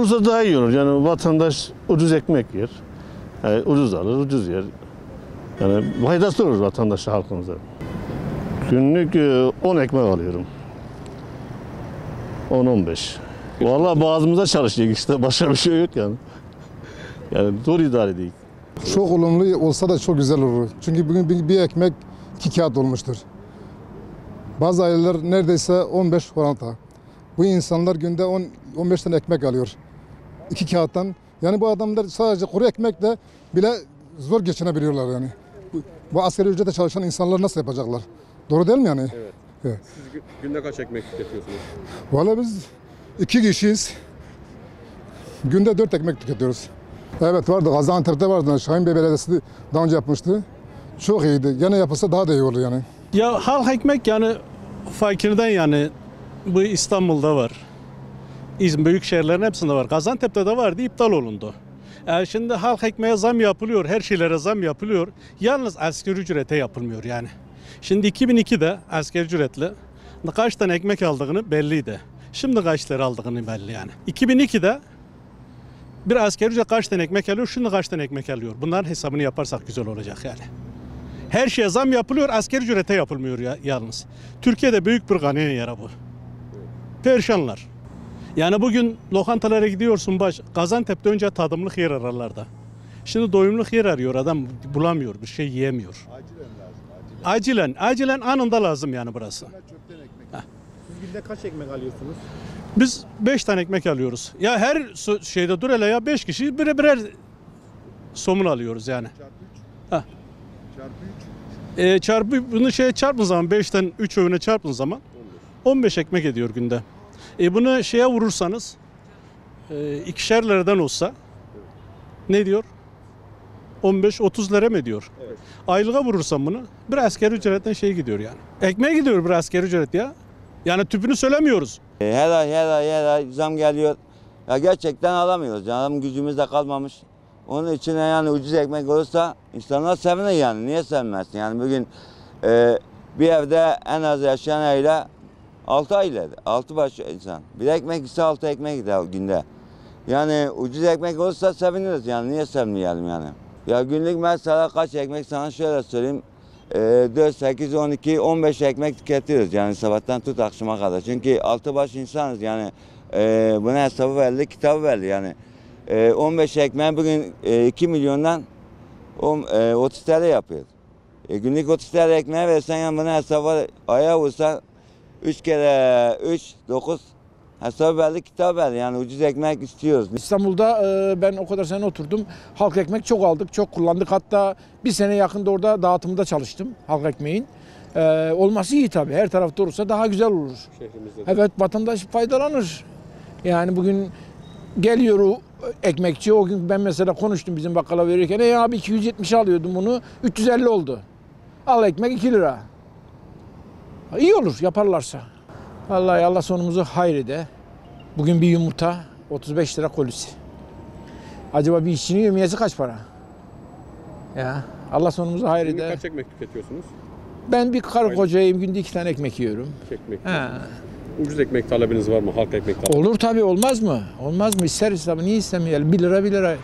Olursa daha iyi olur. Yani vatandaş ucuz ekmek yer. Yani ucuz alır, ucuz yer. Yani faydası olur vatandaşa, halkımıza. Günlük 10 ekmek alıyorum. 10-15. Vallahi boğazımıza çalışacak işte. Başka bir şey yok yani. Yani zor idare değil. Çok olumlu olsa da çok güzel olur. Çünkü bugün bir ekmek 2 kağıt olmuştur. Bazı aileler neredeyse 15 oranta. Bu insanlar günde 15 tane ekmek alıyor. 2 kağıttan. Yani bu adamlar sadece kuru ekmekle bile zor geçinebiliyorlar yani. Bu asgari ücrete çalışan insanlar nasıl yapacaklar? Doğru değil mi yani? Evet. Evet. Siz günde kaç ekmek tüketiyorsunuz? Vallahi biz 2 kişiyiz. Günde 4 ekmek tüketiyoruz. Evet vardı. Gaziantep'te vardı. Şahin Bey Belediyesi daha önce yapmıştı. Çok iyiydi. Gene yapılsa daha da iyi olur yani. Ya halk ekmek yani fakirden yani bu İstanbul'da var. İzmir büyük şehirlerin hepsinde var. Gaziantep'te de vardı, iptal olundu. Şimdi halk ekmeğe zam yapılıyor, her şeylere zam yapılıyor. Yalnız asgari ücrete yapılmıyor yani. Şimdi 2002'de asgari ücretli kaç tane ekmek aldığını belliydi. Şimdi kaç lira aldığını belli yani. 2002'de bir asgari ücret kaç tane ekmek alıyor, şimdi kaç tane ekmek alıyor. Bunların hesabını yaparsak güzel olacak yani. Her şeye zam yapılıyor, asgari ücrete yapılmıyor ya, yalnız. Türkiye'de büyük bir kanayan yara bu. Perişanlar. Yani bugün lokantalara gidiyorsun Gaziantep'te önce tadımlık yer ararlarda. Şimdi doyumluk yer arıyor adam, bulamıyor, bir şey yiyemiyor. Acilen lazım, acilen anında lazım yani burası. Siz günde kaç ekmek alıyorsunuz? Biz 5 tane ekmek alıyoruz. Ya her şeyde dur hele ya 5 kişi birer somun alıyoruz yani. Çarpı 3? Çarpı bunu çarpın zaman 5'ten 3 öğüne çarpın zaman 15 ekmek ediyor günde. Bunu şeye vurursanız ikişer liradan olsa ne diyor? 15-30 lira mı ediyor? Evet. Aylığa vurursam bunu bir asgari ücretten şey gidiyor yani. Ekmeğe gidiyor bir asgari ücret ya. Yani tüpünü söylemiyoruz. Her ay zam geliyor. Ya gerçekten alamıyoruz. Yani gücümüz de kalmamış. Onun için yani ucuz ekmek olursa insanlar sevinir yani. Niye sevinmesin? Yani bugün bir evde en az yaşayan aile 6 aile. 6 baş insan. Bir ekmek ise 6 ekmek gider günde. Yani ucuz ekmek olursa seviniriz yani. Niye sevinmeyelim yani? Ya günlük mesela kaç ekmek sana şöyle söyleyeyim. 4, 8, 12, 15 ekmek tüketiyoruz yani sabahtan tut akşama kadar. Çünkü 6 baş insanız yani buna hesabı verdi, kitabı verdi yani. 15 ekmeği bugün 2 milyondan 30 TL yapıyor. Günlük 30 TL ekmeği versen yani buna hesabı aya vursa 3 kere 3, 9 hesabı verdi, kitabı verdi yani ucuz ekmek istiyoruz. İstanbul'da ben o kadar sene oturdum. Halk ekmek çok aldık, çok kullandık. Hatta bir sene yakında orada dağıtımda çalıştım halk ekmeğin. Olması iyi tabii. Her tarafta olursa daha güzel olur. Şehrimizde de. Evet, vatandaş faydalanır. Yani bugün geliyor o ekmekçi. O gün ben mesela konuştum bizim bakkala verirken. Abi 270 alıyordum bunu. 350 oldu. Al ekmek 2 lira. İyi olur yaparlarsa. Vallahi Allah sonumuzu hayrede. Bugün bir yumurta 35 lira kolisi. Acaba bir işçinin yemiyesi kaç para? Ya Allah sonumuzu hayrede. Günlük kaç ekmek tüketiyorsunuz? Ben bir karı kocayım, günde 2 tane ekmek yiyorum. 2 ekmek. Ha. Ucuz ekmek talebiniz var mı? Halk ekmek talebiniz. Olur tabii, olmaz mı? Olmaz mı? İsteriz tabii, niye istemeyelim? 1 lira 1 lira.